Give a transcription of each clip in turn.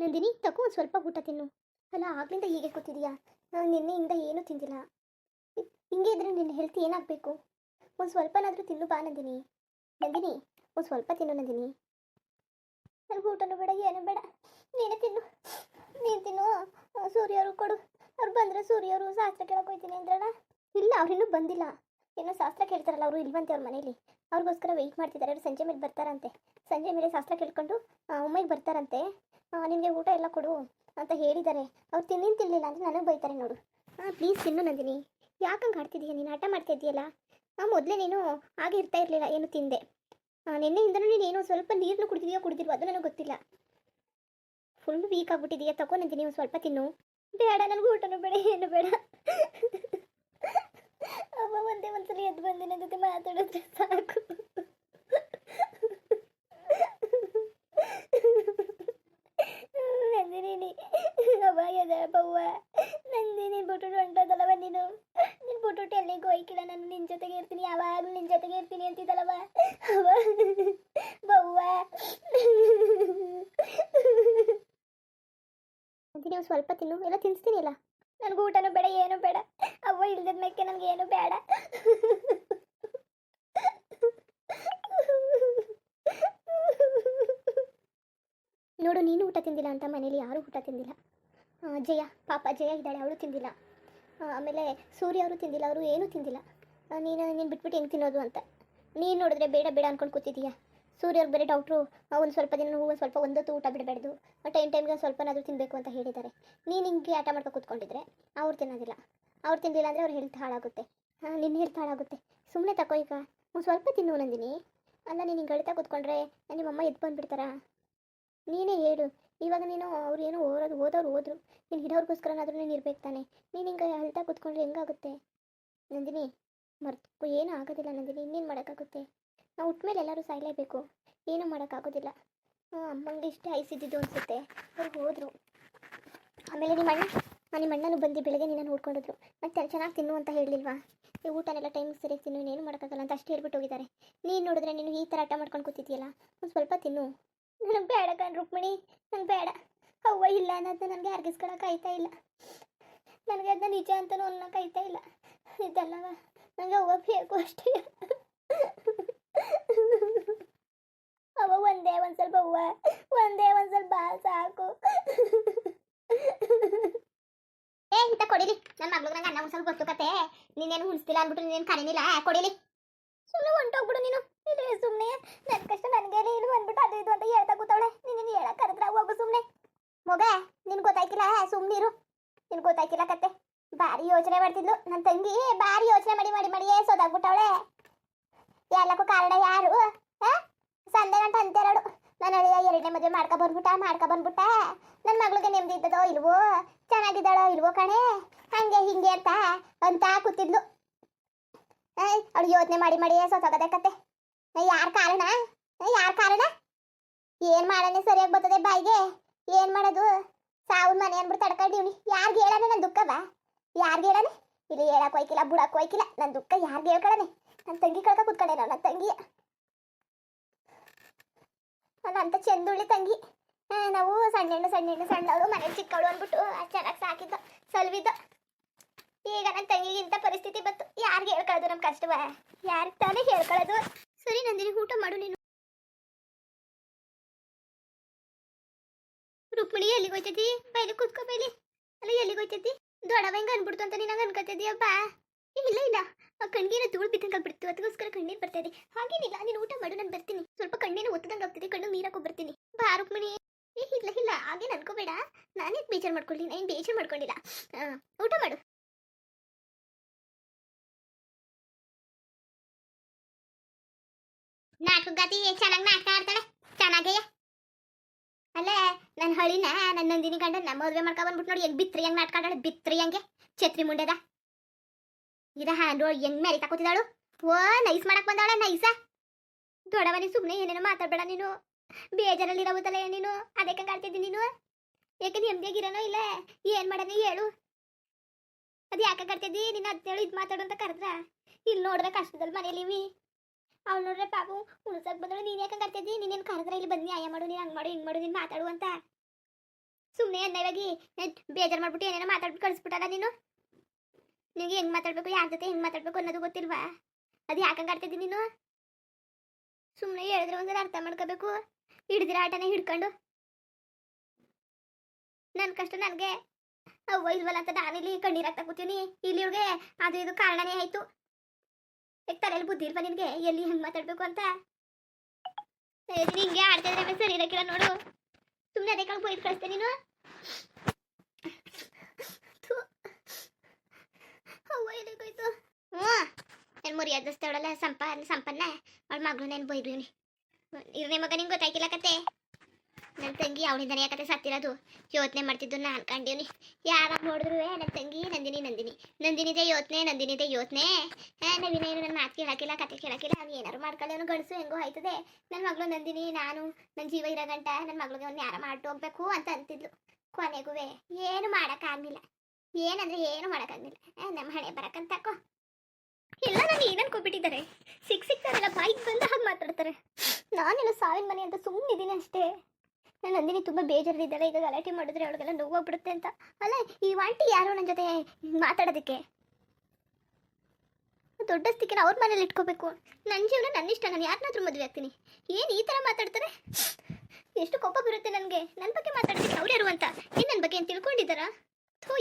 ನಂದಿನಿ ತಗೋ ಒಂದು ಸ್ವಲ್ಪ ಊಟ ತಿನ್ನು. ಅಲ್ಲ ಆಗ್ಲಿಂದ ಹೀಗೆ ಕೂತಿದೀಯಾ? ನಾನು ನಿನ್ನೆಯಿಂದ ಏನೂ ತಿಂದಿಲ್ಲ. ಹಿಂಗೆ ಇದ್ರೆ ನಿನ್ನ ಹೆಲ್ತ್ ಏನಾಗಬೇಕು? ಒಂದು ಸ್ವಲ್ಪನಾದರೂ ತಿನ್ನು ಬಾ ನಂದಿನಿ. ನಂದಿನಿ, ಒಂದು ಸ್ವಲ್ಪ ತಿನ್ನು ನಂದಿನಿ. ನನಗೆ ಊಟನೂ ಬೇಡ, ಏನೂ ಬೇಡ, ನೀನೇ ತಿನ್ನು. ನೀನು ತಿನ್ನು. ಸೂರ್ಯವರು ಕೊಡು. ಅವ್ರು ಬಂದರೆ ಸೂರ್ಯವರು ಶಾಸ್ತ್ರ ಕೇಳಕ್ಕೆ ಹೋಗ್ತೀನಿ ಅಂದ್ರಲ್ಲ. ಇಲ್ಲ, ಅವ್ರಿನ್ನೂ ಬಂದಿಲ್ಲ. ಏನೋ ಶಾಸ್ತ್ರ ಕೇಳ್ತಾರಲ್ಲ, ಅವರು ಇಲ್ವಂತೆ ಅವ್ರ ಮನೇಲಿ. ಅವ್ರಿಗೋಸ್ಕರ ವೆಯ್ಟ್ ಮಾಡ್ತಿದ್ದಾರೆ. ಅವ್ರು ಸಂಜೆ ಮೇಲೆ ಬರ್ತಾರಂತೆ. ಸಂಜೆ ಮೇಲೆ ಶಾಸ್ತ್ರ ಕೇಳ್ಕೊಂಡು ಒಮ್ಮೆಗೆ ಬರ್ತಾರಂತೆ. ನಿನಗೆ ಊಟ ಎಲ್ಲ ಕೊಡು ಅಂತ ಹೇಳಿದ್ದಾರೆ. ಅವ್ರು ತಿನ್ನಲಿಲ್ಲ ಅಂದರೆ ನನಗೆ ಬೈತಾರೆ ನೋಡು. ಪ್ಲೀಸ್ ತಿನ್ನು ನಂದಿನಿ. ಯಾಕಂಗೆ ಆಡ್ತಿದ್ದೀಯ ನೀನು? ಆಟ ಮಾಡ್ತಾ ಇದೆಯಲ್ಲ. ಮೊದಲೇ ನೀನು ಹಾಗೆ ಇರ್ತಾ ಇರಲಿಲ್ಲ, ಏನು ತಿಂದೆ. ನಿನ್ನೆಯಿಂದನೂ ನೀನು ಏನೋ ಸ್ವಲ್ಪ ನೀರನ್ನು ಕುಡಿದಿಲ್ವ ಅದು ನನಗೆ ಗೊತ್ತಿಲ್ಲ. ಫುಲ್ ವೀಕ್ ಆಗಿಬಿಟ್ಟಿದೆಯಾ. ತಗೋ ನಂದಿನಿ, ಒಂದು ಸ್ವಲ್ಪ ತಿನ್ನು. ಬೇಡ, ನನಗೆ ಊಟನೂ ಬೇಡ, ಏನು ಬೇಡ. ಅಮ್ಮ ಒಂದೇ ಒಂದ್ಸಲ ಎದ್ದು ಬಂದು ನನ್ನ ಜೊತೆ ಮಾತಾಡಿದ್ರೆ ಸಾಕು. ನಂದಿನಿ, ಅವ್ವ ಎದಳಪ್ಪವ್ವ. ನಂದಿನಿ ಬಿಟ್ಟು ಹೊಂಟೋದಲ್ಲವ ನೀನು. ನೀನು ಬಿಟ್ಟು ಎಲ್ಲಿಗೆ ಹೋಯ್ಕಿಲ್ಲ. ನಾನು ನಿನ್ನ ಜೊತೆಗೆ ಇರ್ತೀನಿ, ಯಾವಾಗಲೂ ನಿನ್ನ ಜೊತೆಗೆ ಇರ್ತೀನಿ ಅಂತಿದ್ದಲ್ಲವ ಅವ್ವ. ಬವ್ವ ನಂದಿನಿ, ಸ್ವಲ್ಪ ತಿನ್ನು. ಎಲ್ಲ ತಿನ್ನಿಸ್ತೀನಿ ಅಲ್ಲ. ನನಗೆ ಊಟನೂ ಬೇಡ, ಏನೂ ಬೇಡ. ಅವ್ವ ಇಲ್ದಿದ ಮೇಕೆ ನನಗೆ ಏನು ಬೇಡ. ನೋಡು, ನೀನು ಊಟ ತಿಂದಿಲ್ಲ ಅಂತ ಮನೇಲಿ ಯಾರೂ ಊಟ ತಿಂದಿಲ್ಲ. ಜಯ, ಪಾಪ ಜಯ ಇದ್ದಾಳೆ, ಅವಳು ತಿಂದಿಲ್ಲ. ಆಮೇಲೆ ಸೂರ್ಯ ಅವರು ತಿಂದಿಲ್ಲ, ಅವರು ಏನೂ ತಿಂದಿಲ್ಲ. ನೀನು ಬಿಟ್ಬಿಟ್ಟು ಹೆಂಗೆ ತಿನ್ನೋದು ಅಂತ ನೀನು ನೋಡಿದ್ರೆ ಬೇಡ ಬೇಡ ಅಂದ್ಕೊಂಡು ಕೂತಿದ್ದೀಯಾ. ಸೂರ್ಯವ್ರಿಗೆ ಬೇರೆ ಡಾಕ್ಟ್ರು ಒಂದು ಸ್ವಲ್ಪ ದಿನ ಒಂದು ಸ್ವಲ್ಪ ಒಂದೊತ್ತು ಊಟ ಬಿಡಬೇಡ್ದು, ಟೈಮ್ಗೆ ಸ್ವಲ್ಪನಾದರೂ ತಿನ್ನಬೇಕು ಅಂತ ಹೇಳಿದ್ದಾರೆ. ನೀನು ಹಿಂಗೆ ಆಟ ಮಾಡ್ಕೊ ಕೂತ್ಕೊಂಡಿದ್ರೆ ಅವ್ರು ತಿನ್ನೋದಿಲ್ಲ. ಅವ್ರು ತಿಂದಿಲ್ಲ ಅಂದರೆ ಅವ್ರ ಹೆಲ್ತ್ ಹಾಳಾಗುತ್ತೆ. ನಿನ್ನ ಹೆಲ್ತ್ ಹಾಳಾಗುತ್ತೆ. ಸುಮ್ಮನೆ ತಗೋ ಈಗ ಒಂದು ಸ್ವಲ್ಪ ತಿನ್ನು ನಂದಿನಿ. ಅಲ್ಲ, ನೀನು ಹಿಂಗೆ ಅಳ್ತಾ ಕೂತ್ಕೊಂಡ್ರೆ ನಿಮ್ಮಮ್ಮ ಎದ್ದು ಬಂದುಬಿಡ್ತಾರಾ? ನೀನೇ ಹೇಳು. ಇವಾಗ ನೀನು ಅವ್ರು ಏನೋ ಓದೋರು ಹೋದ್ರು, ನೀನು ಇರೋರಿಗೋಸ್ಕರನಾದ್ರೂ ನೀನು ಇರ್ಬೇಕು ತಾನೆ. ನೀನು ಹಿಂಗೆ ಅಳ್ತಾ ಕೂತ್ಕೊಂಡ್ರೆ ಹೆಂಗಾಗುತ್ತೆ ನಂದಿನಿ? ಮರ್ತು ಏನೂ ಆಗೋದಿಲ್ಲ ನಂದಿನಿ. ಇನ್ನೇನು ಮಾಡೋಕ್ಕಾಗುತ್ತೆ? ನಾವು ಹುಟ್ಮೇಲೆ ಎಲ್ಲರೂ ಸಾಯಲೇಬೇಕು. ಏನೂ ಮಾಡೋಕ್ಕಾಗೋದಿಲ್ಲ. ಅಮ್ಮಂಗೆ ಇಷ್ಟೇ ಐಸಿದ್ದು ಅನಿಸುತ್ತೆ. ಅವ್ರು ಹೋದರು. ಆಮೇಲೆ ನಿಮ್ಮ ಅಣ್ಣನೂ ಬಂದು ಬೆಳಗ್ಗೆ ನಿನ್ನ ನೋಡ್ಕೊಂಡಿದ್ರು. ಮತ್ತೆ ಚೆನ್ನಾಗಿ ತಿನ್ನು ಅಂತ ಹೇಳಲಿಲ್ವಾ? ಈ ಊಟನೆಲ್ಲ ಟೈಮಿಗೆ ಸರಿಯಾಗಿ ತಿನ್ನು, ಇನ್ನೇನು ಮಾಡೋಕ್ಕಾಗಲ್ಲ ಅಂತ ಅಷ್ಟು ಹೇಳ್ಬಿಟ್ಟು ಹೋಗಿದ್ದಾರೆ. ನೀನು ನೋಡಿದ್ರೆ ನೀನು ಈ ಥರ ಆಟ ಮಾಡ್ಕೊಂಡು ಕೂತಿದ್ಯಲ್ಲ, ಒಂದು ಸ್ವಲ್ಪ ತಿನ್ನು. ನನಗೆ ಬೇಡ ಕಣ್ ರುಕ್ಮಿಣಿ, ನಂಗೆ ಬೇಡ. ಅವ್ವ ಇಲ್ಲ ಅನ್ನೋದನ್ನ ನನಗೆ ಅರ್ಗಿಸ್ಕೊಳಕ್ಕೆ ಆಯ್ತಾ ಇಲ್ಲ. ನನಗೆ ಅದನ್ನ ನಿಜ ಅಂತಲೂ ಅನ್ನೋಕೆ ಆಯ್ತಾ ಇಲ್ಲ. ಇದಲ್ಲವ, ನನಗೆ ಅವ್ವ ಬೇಕು ಅಷ್ಟೇ. ಅವ್ವ ಒಂದೇ ಒಂದು ಸ್ವಲ್ಪ ಅವ್ವ, ಒಂದೇ ಒಂದು ಸ್ವಲ್ಪ ಸಾಕು. ಇಂತ ಕೊಡಿಲಿ ನನ್ನ ಮಗ್ಳಿಗೆ. ನಂಗೆ ಅನ್ನ ಉಣ್ಸೋದು ಗೊತ್ತು ಕತೆ. ನೀನೇನು ಉಣಿಸ್ತಿಲ್ಲ ಅಂದ್ಬಿಟ್ಟು ನೀನೇನು ಕರೀನಿಲ್ಲ. ಕೊಡಿಲಿ. ಸುಮ್ಮನೆ ಹೊಂಟೋಗ್ಬಿಡು ನೀನು. ಇದ್ರೆ ಸುಮ್ಮನೆ ನನ್ನ ಕಷ್ಟ ನನಗೇನೆ ಇಲ್ಲಿ ಬಂದ್ಬಿಟ್ಟು ಅದು ಇದು ಅಂತ ಹೇಳ್ತಾ ಕೂತವಳೆ. ನೀನು ಹೇಳಕ್ ಕರೆದ್ರ ಹೋಗು ಸುಮ್ಮನೆ. ಮಗ, ನಿನ್ಗೆ ಗೊತ್ತಾಯ್ಕಿಲ್ಲ, ಸುಮ್ಮನಿರು. ನಿನ್ಗೆ ಗೊತ್ತಾಯ್ಕಿಲ್ಲ ಕತೆ. ಭಾರಿ ಯೋಚನೆ ಮಾಡ್ತಿದ್ಲು ನನ್ನ ತಂಗಿ. ಭಾರಿ ಯೋಚನೆ ಮಾಡಿ ಮಾಡಿ ಮಾಡಿಯೇ ಸೋದಾಗ್ಬಿಟ್ಟವಳೆ. ಎಲ್ಲಕ್ಕೂ ಕಾರಣ ಯಾರು? ಸಂದೆ ಗಂಟ ಅಂತೆರಡು. ನನ್ನ ಅಳಿಯ ಎರಡನೇ ಮದುವೆ ಮಾಡ್ಕೊ ಬಂದ್ಬಿಟ್ಟ. ನನ್ನ ಮಗಳಿಗೆ ನೆಮ್ಮದಿ ಇದ್ದದೋ ಇಲ್ವೋ, ಚೆನ್ನಾಗಿದ್ದಾಳೋ ಇಲ್ವೋ ಕಣೆ, ಹಂಗೆ ಹಿಂಗೆ ಅಂತ ಕೂತಿದ್ಲು. ಅವಳು ಯೋಚನೆ ಮಾಡಿ ಮಾಡಿ ಸೋತೋಗದೆ ಕತೆ. ಯಾರ ಕಾರಣ? ಏನ್ ಮಾಡೋಣ ಸರಿಯಾಗಿ ಬರ್ತದೆ ಬಾಯಿಗೆ? ಏನ್ ಮಾಡೋದು? ಸಾವನ್ ಮನೆ ಅನ್ಬಿಟ್ಟು ತಡ್ಕೊಂಡಿವ್ನಿ. ಯಾರಿಗೆ ಹೇಳೋಣ ನನ್ನ ದುಃಖವ? ಯಾರಿಗೆ ಹೇಳೋಣ? ಇಲ್ಲಿ ಹೇಳಕ್ ಹೋಯ್ಕಿಲ್ಲ, ಬುಡಕ್ ಹೋಯ್ಕಿಲ್ಲ. ನನ್ನ ದುಃಖ ಯಾರಿಗೆ ಹೇಳ್ಕೊಳ್ಳೋಣ? ನನ್ನ ತಂಗಿ ಕಳ್ಕ ಕೂತ್ಕೊಂಡೆ ನನ್ನ ತಂಗಿ. ಅಂತ ಚೆಂದುಳ್ಳಿ ತಂಗಿ. ನಾವು ಸಣ್ಣವಳು ಮನೆ ಚಿಕ್ಕವಳು ಅಂದ್ಬಿಟ್ಟು ಚೆನ್ನಾಗಿ ಸಾಕಿದ್ದು ಸಲ್ವಿದ್ದು. ಈಗ ನನ್ನ ತಂಗಿಗೆ ಇಂಥ ಪರಿಸ್ಥಿತಿ ಬಂತು. ಯಾರಿಗೆ ಹೇಳ್ಕೊಳ್ಳೋದು ನಮ್ಮ ಕಷ್ಟವ? ಯಾರಿಗೆ ತಾನೇ ಹೇಳ್ಕೊಳ್ಳೋದು? ಸರಿ ನಂದಿನಿ, ಊಟ ಮಾಡು ನೀನು. ರುಕ್ಮಿಣಿ ಎಲ್ಲಿಗೆ ಹೋಯ್ತದಿ? ಬೈಲಿ ಕೂತ್ಕೋ ಬೈಲಿ. ಅಲ್ಲ ಎಲ್ಲಿಗೆ ಹೋಯ್ತದಿ? ದೊಡ್ಡವ ಹಿಂಗೆ ಅನ್ಬಿಡ್ತು ಅಂತ ನೀನು ಹಂಗೆ ಅನ್ಕೋತಿದ್ದೀಯಪ್ಪ? ಇಲ್ಲ, ಕಣ್ಣಿನ ಧೂಳು ಬಿದ್ದಂಗೆ ಆಗ್ಬಿಡ್ತು, ಅದಕ್ಕೋಸ್ಕರ ಕಣ್ಣೀರು ಬರ್ತಾ ಇದೆ. ಹಾಗೇನಿಲ್ಲ, ನೀನು ಊಟ ಮಾಡು, ನಾನು ಬರ್ತೀನಿ. ಸ್ವಲ್ಪ ಕಣ್ಣಿನ ಒತ್ತದಂಗೆ ಆಗ್ತಿದೆ, ಕಣ್ಣು ನೀರಾಕೋ ಬರ್ತೀನಿ. ಬಾ ರುಕ್ಮಿಣಿ. ಇಲ್ಲ ಹಾಗೇನು ಅನ್ಕೋಬೇಡ. ನಾನೇ ಬೇಜಾರು ಮಾಡ್ಕೊಳ್ಳಿ, ನಾನು ಬೇಜಾರು ಮಾಡ್ಕೊಂಡಿಲ್ಲ. ಊಟ ಮಾಡು. ನಾಟಕಗಾತಿ ಚೆನ್ನಾಗಿ ನಾಟಕ ಆಡ್ತಾಳೆ, ಚೆನ್ನಾಗೇ. ಅಲ್ಲ, ನನ್ನ ಹಳಿನ ನನ್ನ ನಂದಿನಿ ಗಂಡ ನಮ್ಮ ಮದುವೆ ಮಾಡ್ಕೊ ಬಂದ್ಬಿಟ್ಟು ನೋಡಿ ಹೆಂಗ್ ಬಿತ್ರಿ ಹೆಂಗ್ ನಾಟಕ ಆಡಾಳೆ. ಬಿತ್ರಿ ಹಂಗೆ ಛತ್ರಿ ಮುಂಡೆದ ಇದ ನೋಡಿ ಹೆಂಗ್ ಮೆರಿತಾ ಕೂತಿದಾಳು. ಓ ನೈಸ್ ಮಾಡಕ್ ಬಂದಾಳ, ನೈಸ. ದೊಡ್ಡವನಿ ಸುಮ್ಮನೆ ಏನೇನೋ ಮಾತಾಡ್ಬೇಡ ನೀನು. ಬೇಜಾರಲ್ಲಿ ಇರೋತಲ್ಲ ನೀನು, ಅದಕ್ಕೆ ಕಾಡ್ತಿದ್ದೀನಿ ನೀನು. ಯಾಕೆ ನೆಮ್ಮದಿಯಾಗಿರೋನೋ ಇಲ್ಲ? ಏನ್ ಮಾಡೋಣ ಹೇಳು? ಅದು ಯಾಕೆ ಕರ್ತಿದ್ದಿ? ನಿನ್ನ ಹತ್ತೇಳು ಇದು ಮಾತಾಡು ಅಂತ ಕರೆದ್ರ? ಇಲ್ಲಿ ನೋಡ್ರೆ ಕಷ್ಟದಲ್ಲಿ ಮನೇಲಿವಿ. ಅವ್ಳು ನೋಡ್ರೆ ಪಾಪು ಉಳ್ಸಕ್ ಬಂದಳು. ನೀನ್ ಯಾಕೆ ಕರ್ತಿದ್ದಿ? ನೀನೇನು ಕರೆದ್ರೆ ಇಲ್ಲಿ ಬಂದು ನ್ಯಾಯ ಮಾಡು, ನೀನು ಹಂಗೆ ಮಾಡು ಹಿಂಗೆ ಮಾಡು, ನೀನು ಮಾತಾಡು ಅಂತ. ಸುಮ್ಮನೆ ಅನ್ನವಾಗಿ ಬೇಜಾರು ಮಾಡ್ಬಿಟ್ಟು ಏನೇನೋ ಮಾತಾಡ್ಬಿಟ್ಟು ಕಳಿಸ್ಬಿಟ್ಟಲ್ಲ ನೀನು. ನಿನಗೆ ಹೆಂಗೆ ಮಾತಾಡಬೇಕು, ಯಾರ ಜೊತೆ ಹೆಂಗೆ ಮಾತಾಡಬೇಕು ಅನ್ನೋದು ಗೊತ್ತಿಲ್ವಾ? ಅದು ಯಾಕಂಗೆ ಆಡ್ತಿದ್ದೀನಿ ನೀನು? ಸುಮ್ಮನೆ ಹೇಳಿದ್ರೆ ಒಂದ್ಸಲ ಅರ್ಥ ಮಾಡ್ಕೋಬೇಕು. ಹಿಡ್ದಿರ ಆಟನೇ ಹಿಡ್ಕೊಂಡು ನನ್ನ ಕಷ್ಟ ನನಗೆ ಅವ್ವ ಇಲ್ವಲ್ಲ ಅಂತ ನಾನಿಲ್ಲಿ ಕಣ್ಣೀರು ಹಾಕ್ತಾ ಕೂತೀನಿ. ಇಲ್ಲಿ ಇವ್ರಿಗೆ ಅದು ಇದು ಕಾರಣನೇ ಆಯಿತು. ಈಗ ತಲೆಯಲ್ಲಿ ಬುದ್ಧಿ ಇಲ್ವಾ ನಿನಗೆ ಎಲ್ಲಿ ಹೆಂಗೆ ಮಾತಾಡಬೇಕು ಅಂತ? ಹಿಂಗೆ ಆಡ್ತಾ ಇದ್ರೆ ಸರಿ ಇರೋಕ್ಕಿಲ್ಲ ನೋಡು. ಸುಮ್ಮನೆ ಅದೇ ಕಳ್ಗೆ ಬೈದು ಕಳಿಸ್ತೆ ನೀನು. ಅವ್ವ ಎಲ್ಲಿಗೋಯ್ತು? ಹ್ಞೂ ಏನು ಮುರಿಯಾದಸ್ತವಳಲ್ಲ ಸಂಪನ್ನ ಅವಳ ಮಗಳು ನಾನು ಬೈದ್ರಿ. ಇರನೇ ಮಗ ನಿಂಗೆ ಗೊತ್ತಾಯ್ಕಿಲ್ಲ ಕತೆ. ನನ್ನ ತಂಗಿ ಅವಳಿಂದನೇ ಯಾಕತೆ ಸತ್ತಿರೋದು ಯೋಚನೆ ಮಾಡ್ತಿದ್ದು ನಾನು ಕಂಡೀವ್ನಿ. ಯಾವಾಗ ನೋಡಿದ್ರು ನನ್ನ ತಂಗಿ ನಂದಿನಿದೆ ಯೋಚನೆ. ನವೀನ ಏನು ನನ್ನ ಮಾತು ಕೇಳಾಕಿಲ್ಲ, ಕತೆ ಕೇಳಾಕಿಲ್ಲ. ಅವ್ನು ಏನಾರು ಮಾಡ್ಕೊಳ್ಳಿ, ಅವನು ಗಂಡಸು ಹೆಂಗೋ ಆಯ್ತದೆ. ನನ್ನ ಮಗಳು ನಂದಿನಿ, ನಾನು ನನ್ನ ಜೀವ ಇರೋ ಗಂಟ ನನ್ನ ಮಗಳಿಗೆ ಅವ್ನು ಯಾರ ಮಾಡಿ ಹೋಗ್ಬೇಕು ಅಂತ ಅಂತಿದ್ಲು. ಕೊನೆಗೂ ಏನು ಮಾಡೋಕ್ಕಾಗಲಿಲ್ಲ. ಏನಂದ್ರೆ ಏನು ಮಾಡೋಕ್ಕಾಗಲಿಲ್ಲ. ನಮ್ಮ ಹಣೆ ಬರಕಂತಾಕೋ ಎಲ್ಲ ನಾನು ಏನು ಅನ್ಕೊಬಿಟ್ಟಿದ್ದಾರೆ. ಸಿಕ್ತಾರಲ್ಲ ಬಾಯಿಗೆ ಬಂದ ಹಾಗೆ ಮಾತಾಡ್ತಾರೆ. ನಾನೆಲ್ಲ ಸಾವಿನ ಮನೆ ಅಂತ ಸುಮ್ಮನಿದ್ದೀನಿ ಅಷ್ಟೇ. ನಾನು ನಂದಿನಿ ತುಂಬ ಬೇಜಾರಿದ್ದಾಳೆ. ಈಗ ಗಲಾಟೆ ಮಾಡಿದ್ರೆ ಅವಳಿಗೆಲ್ಲ ನೋವಾಗ್ಬಿಡುತ್ತೆ ಅಂತ. ಅಲ್ಲ ಈ ವಾಂಟಿ ಯಾರು ನನ್ನ ಜೊತೆ ಮಾತಾಡೋದಕ್ಕೆ? ದೊಡ್ಡಸ್ತಿಕೆ ಅವ್ರ ಮನೇಲಿ ಇಟ್ಕೋಬೇಕು. ನನ್ನ ಜೀವನ ನನ್ನ ಇಷ್ಟ, ನಾನು ಯಾರನ್ನಾದ್ರೂ ಮದುವೆ ಆಗ್ತೀನಿ. ಏನು ಈ ಥರ ಮಾತಾಡ್ತಾರೆ? ಎಷ್ಟು ಕೋಪ ಬರುತ್ತೆ ನನಗೆ. ನನ್ನ ಬಗ್ಗೆ ಮಾತಾಡೋದಕ್ಕೆ ಅವ್ರು ಯಾರು ಅಂತ ಏನು ನನ್ನ ಬಗ್ಗೆ ಏನು ತಿಳ್ಕೊಂಡಿದ್ದಾರಾ?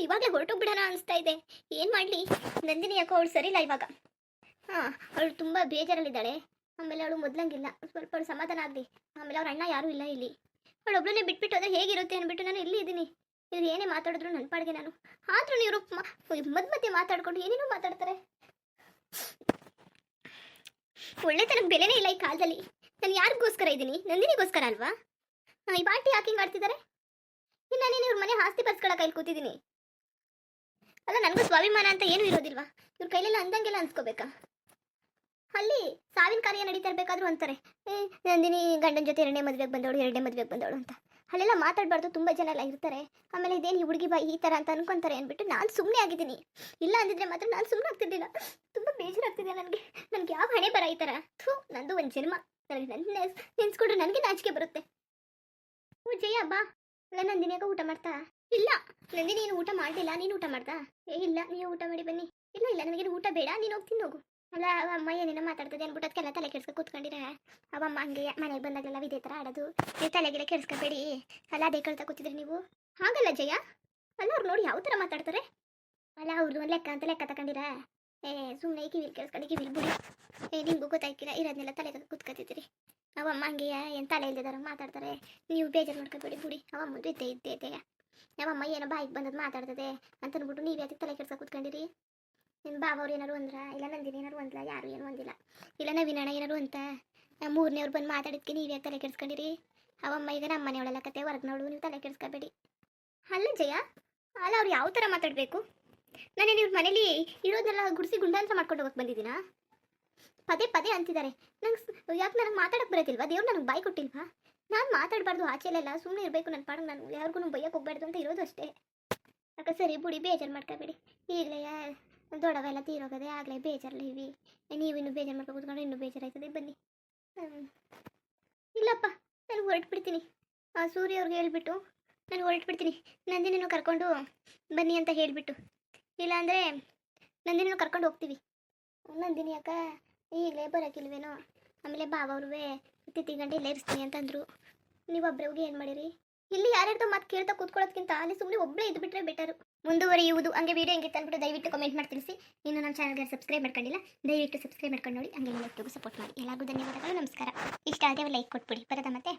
ಇವಾಗಲೇ ಹೊರಟೋಗ್ಬಿಡೋಣ ಅನಿಸ್ತಾ ಇದೆ. ಏನು ಮಾಡಲಿ? ನಂದಿನಿ ಯಾಕೋ ಅವಳು ಸರಿಯಿಲ್ಲ ಇವಾಗ. ಅವಳು ತುಂಬ ಬೇಜಾರಲ್ಲಿದ್ದಾಳೆ. ಆಮೇಲೆ ಅವಳು ಮೊದಲಂಗಿಲ್ಲ. ಸ್ವಲ್ಪ ಅವಳು ಸಮಾಧಾನ ಆಗಲಿ. ಆಮೇಲೆ ಅವ್ರ ಅಣ್ಣ ಯಾರೂ ಇಲ್ಲ ಇಲ್ಲಿ. ಅವಳು ಒಬ್ಬಳನ್ನೇ ಬಿಟ್ಬಿಟ್ಟು ಹೋದ್ರೆ ಹೇಗಿರುತ್ತೆ ಅಂದ್ಬಿಟ್ಟು ನಾನು ಇಲ್ಲಿ ಇದ್ದೀನಿ. ಇವ್ರು ಏನೇ ಮಾತಾಡಿದ್ರು ನನ್ನ ಪಾಡಿಗೆ ನಾನು. ಆದ್ರೂ ಇವರು ಮಧ್ಯೆ ಮಾತಾಡ್ಕೊಂಡು ಏನೇನೋ ಮಾತಾಡ್ತಾರೆ. ಒಳ್ಳೆತನಕ್ಕೆ ಬೆಲೆನೇ ಇಲ್ಲ ಈ ಕಾಲದಲ್ಲಿ. ನಾನು ಯಾರಿಗೋಸ್ಕರ ಇದ್ದೀನಿ? ನಂದಿನಿಗೋಸ್ಕರ ಅಲ್ವಾ? ಈ ಬಾಟಿ ಯಾಕೆ ಹಿಂಗೆ ಆಡ್ತಿದ್ದಾರೆ? ಇನ್ನು ನಾನೇನು ಇವ್ರ ಮನೆ ಆಸ್ತಿ ಬರ್ಸ್ಕೊಳ್ಳೋ ಕೈಲಿ ಕೂತಿದ್ದೀನಿ. ಅಲ್ಲ ನನಗೂ ಸ್ವಾಭಿಮಾನ ಅಂತ ಏನೂ ಇರೋದಿಲ್ವಾ? ಇವ್ರ ಕೈಲೆಲ್ಲ ಅಂದಂಗೆಲ್ಲ ಅನ್ಸ್ಕೋಬೇಕಾ? ಅಲ್ಲಿ ಸಾವಿನ ಕಾರ್ಯ ನಡೀತಾ ಇರಬೇಕಾದ್ರೂ ಅಂತಾರೆ ನಂದಿನಿ ಗಂಡನ ಜೊತೆ ಎರಡನೇ ಮದುವೆಗೆ ಬಂದವಳು ಅಂತ. ಅಲ್ಲೆಲ್ಲ ಮಾತಾಡಬಾರ್ದು, ತುಂಬ ಜನ ಎಲ್ಲ ಇರ್ತಾರೆ. ಆಮೇಲೆ ಇದೇನು ಈ ಹುಡುಗಿ ಈ ಥರ ಅಂತ ಅನ್ಕೊಂತಾರೆ ಅಂದ್ಬಿಟ್ಟು ನಾನು ಸುಮ್ಮನೆ ಆಗಿದ್ದೀನಿ. ಇಲ್ಲ ಅಂದಿದ್ರೆ ಮಾತ್ರ ನಾನು ಸುಮ್ಮನೆ ಆಗ್ತಿದ್ದಿಲ್ಲ. ತುಂಬ ಬೇಜಾರಾಗ್ತಿದೆ ನನಗೆ ಯಾವ ಹಣೆ ಬರ ಈ ಥರ. ನಂದು ಒಂದು ಜನ್ಮ. ನನಗೆ ನನ್ನ ನೆನ್ಸ್ಕೊಂಡ್ರೆ ನನಗೆ ನಾಚಿಕೆ ಬರುತ್ತೆ. ಓ ಜಯ ಬಾ. ಅಲ್ಲ ನಂದಿನಿಯಾಗ ಊಟ ಮಾಡ್ತಾ? ಇಲ್ಲ ನಂದಿನಿ ನೀನು ಊಟ ಮಾಡ್ದಿಲ್ಲ. ನೀನು ಊಟ ಮಾಡ್ದಾ? ಇಲ್ಲ ನೀವು ಊಟ ಮಾಡಿ ಬನ್ನಿ. ಇಲ್ಲ ನನಗೇನು ಊಟ ಬೇಡ, ನೀನು ಹೋಗಿ ತಿನ್ನೋಗು. ಅಲ್ಲ ಅಮ್ಮ ಏನೇನೋ ಮಾತಾಡ್ತದೆ ಅಂದ್ಬಿಟ್ಟು ಅದಕ್ಕೆಲ್ಲ ತಲೆ ಕೆಡ್ಸ್ಕೊ ಕೂತ್ಕೊಂಡಿರ. ಅವಮ್ಮ ಹಂಗೆ ಮನೆಗೆ ಬಂದಾಗಲೆಲ್ಲ ಇದೇ ಥರ ಆಡೋದು. ನೀವು ತಲೆಗೆಲ್ಲ ಕೆಡ್ಸ್ಕೊಬೇಡಿ. ಅಲ್ಲ ಅದೇ ಕೇಳ್ತಾ ಕೂತಿದ್ರಿ ನೀವು. ಹಾಗಲ್ಲ ಜಯ. ಅಲ್ಲ ಅವ್ರು ನೋಡಿ ಯಾವ ಥರ ಮಾತಾಡ್ತಾರೆ. ಅಲ್ಲ ಅವ್ರದ್ದು ಒಂದು ಲೆಕ್ಕ ತಗೊಂಡಿರ. ಸುಮ್ಮನೆ ಕಿವಿಲ್ ಕೇಳಿಸ್ಕೊಂಡು ಕಿವಿಲ್ ಬಿಡಿ. ನಿಮಗೂ ಗೊತ್ತಾಯ್ಕಿಲ್ಲ, ಇರೋದನ್ನೆಲ್ಲ ತಲೆಗೆ ಕೂತ್ಕೊತಿದ್ದೀರಿ. ಅವಮ್ಮ ಹಂಗೆ ಏನು ತಲೆ ಇಲ್ದಿದಾರ ಮಾತಾಡ್ತಾರೆ. ನೀವು ಬೇಜಾರು ಮಾಡ್ಕೊಬೇಡಿ ಬಿಡಿ. ಅವಮ್ಮಂದು ಇದ್ದೇ ಅವಮ್ಮ ಏನೋ ಬಾಯಿಗೆ ಬಂದದ್ದು ಮಾತಾಡ್ತದೆ ಅಂತಂದ್ಬಿಟ್ಟು ನೀವು ಯಾಕೆ ತಲೆ ಕೆಡ್ಸ್ಕೊ ಕೂತ್ಕೊಂಡಿರಿ? ನಿಮ್ಮ ಬಾವವ್ರು ಏನಾರು ಅಂದ್ರ? ಇಲ್ಲ ನಂದಿನಿ ಏನಾರು ಅಂದ್ಲ? ಯಾರು ಏನೂ ಅಂದಿಲ್ಲ. ಇಲ್ಲ ನವೀನಣ್ಣ ಏನಾರು ಅಂತ ಮೂರನೇವ್ರು ಬಂದು ಮಾತಾಡಿದ್ಕೆ ನೀವು ಯಾಕೆ ತಲೆ ಕೆಡ್ಸ್ಕೊಂಡಿರಿ? ಅವಮ್ಮ ಈಗ ನಮ್ಮ ಮನೆಯವಳೆಲ್ಲ ಕತೆ ಹೊರಗ್ನವಳು, ನೀವು ತಲೆ ಕೆಡ್ಸ್ಕೊಬೇಡಿ. ಅಲ್ಲ ಜಯ, ಅಲ್ಲ ಅವ್ರು ಯಾವ ಥರ ಮಾತಾಡಬೇಕು? ನಾನೇನು ಇವ್ರ ಮನೇಲಿ ಇರೋದನ್ನೆಲ್ಲ ಗುಡಿಸಿ ಗುಂಡಾಂತರ ಮಾಡ್ಕೊಂಡು ಹೋಗಕ್ಕೆ ಬಂದಿದ್ದೀನಾ? ಪದೇ ಅಂತಿದ್ದಾರೆ. ಯಾಕೆ ನನಗೆ ಮಾತಾಡೋಕ್ಕೆ ಬರೋದಿಲ್ವಾ? ದೇವ್ರು ನನಗೆ ಬಾಯಿ ಕೊಟ್ಟಿಲ್ವಾ? ನಾನು ಮಾತಾಡಬಾರ್ದು ಆಚೆಲೆಲ್ಲ, ಸುಮ್ಮನೆ ಇರಬೇಕು ನನ್ನ ಪಾಡಿಗೆ. ನಾನು ಯಾರಿಗೂ ಬೈಯಕ್ಕೆ ಹೋಗ್ಬಾರ್ದು ಅಂತ ಇರೋದು ಅಷ್ಟೇ. ಯಾಕೆ ಸರಿ ಬಿಡಿ, ಬೇಜಾರು ಮಾಡ್ಕೋಬೇಡಿ. ಈಗಲೇ ದೊಡ್ಡವೆಲ್ಲ ತೀರೋಗದೆ, ಆಗಲೇ ಬೇಜಾರಲ್ಲ ಇವಿ. ನೀವು ಇನ್ನೂ ಬೇಜಾರು ಮಾಡ್ಕೊ ಕೂತ್ಕೊಂಡ್ರೆ ಇನ್ನೂ ಬೇಜಾರಾಯ್ತದೆ. ಬನ್ನಿ. ಇಲ್ಲಪ್ಪ ನಾನು ಹೊರಟ್ಬಿಡ್ತೀನಿ. ಸೂರ್ಯ ಅವ್ರಿಗೆ ಹೇಳ್ಬಿಟ್ಟು ನಾನು ಹೊರಟ್ಬಿಡ್ತೀನಿ. ನಂದಿನಿನೂ ಕರ್ಕೊಂಡು ಬನ್ನಿ ಅಂತ ಹೇಳಿಬಿಟ್ಟು. ಇಲ್ಲಾಂದರೆ ನಂದಿನಿನೂ ಕರ್ಕೊಂಡು ಹೋಗ್ತೀವಿ. ನಂದಿನಿ ಅಕ್ಕ ಈಗಲೇ ಬರೋಕ್ಕಿಲ್ವೇನೋ. ಆಮೇಲೆ ಬಾವವ್ರೂ ತಿತ್ತಿ ಗಂಟೆ ಇಲ್ಲೇ ಇರಿಸ್ತೀನಿ ಅಂತಂದರು. ನೀವು ಒಬ್ಬರೇ ಹೋಗಿ ಏನು ಮಾಡಿರಿ? ಇಲ್ಲಿ ಯಾರ್ಯಾರ್ದೋ ಮಾತು ಕೇಳ್ತಾ ಕೂತ್ಕೊಳ್ಳೋದಕ್ಕಿಂತ ಅಲ್ಲಿ ಸುಮ್ಮನೆ ಒಬ್ಬಳೇ ಇದ್ಬಿಟ್ರೆ ಬೆಟರು. ಮುಂದುವರಿಯುವುದು. ಹಂಗೆ ವೀಡಿಯೋ ಹೆಂಗಿತ್ತು ಅಂದ್ಬಿಟ್ಟು ದಯವಿಟ್ಟು ಕಮೆಂಟ್ ಮಾಡಿ ತಿಳಿಸಿ. ಇನ್ನು ನಮ್ಮ ಚಾನಲ್ಗೆ ಸಬ್ಸ್ಕ್ರೈಬ್ ಮಾಡ್ಕೊಂಡಿಲ್ಲ, ದಯವಿಟ್ಟು ಸಬ್ಸ್ಕ್ರೈಬ್ ಮಾಡ್ಕೊಂಡು ನೋಡಿ. ಹಂಗೆ ಎಲ್ಲರಿಗೂ ಸಪೋರ್ಟ್ ಮಾಡಿ. ಎಲ್ಲರಿಗೂ ಧನ್ಯವಾದಗಳು, ನಮಸ್ಕಾರ. ಇಷ್ಟ ಆದರೆ ಲೈಕ್ ಕೊಟ್ಬಿಡಿ. ಬರೋದ ಮತ್ತೆ.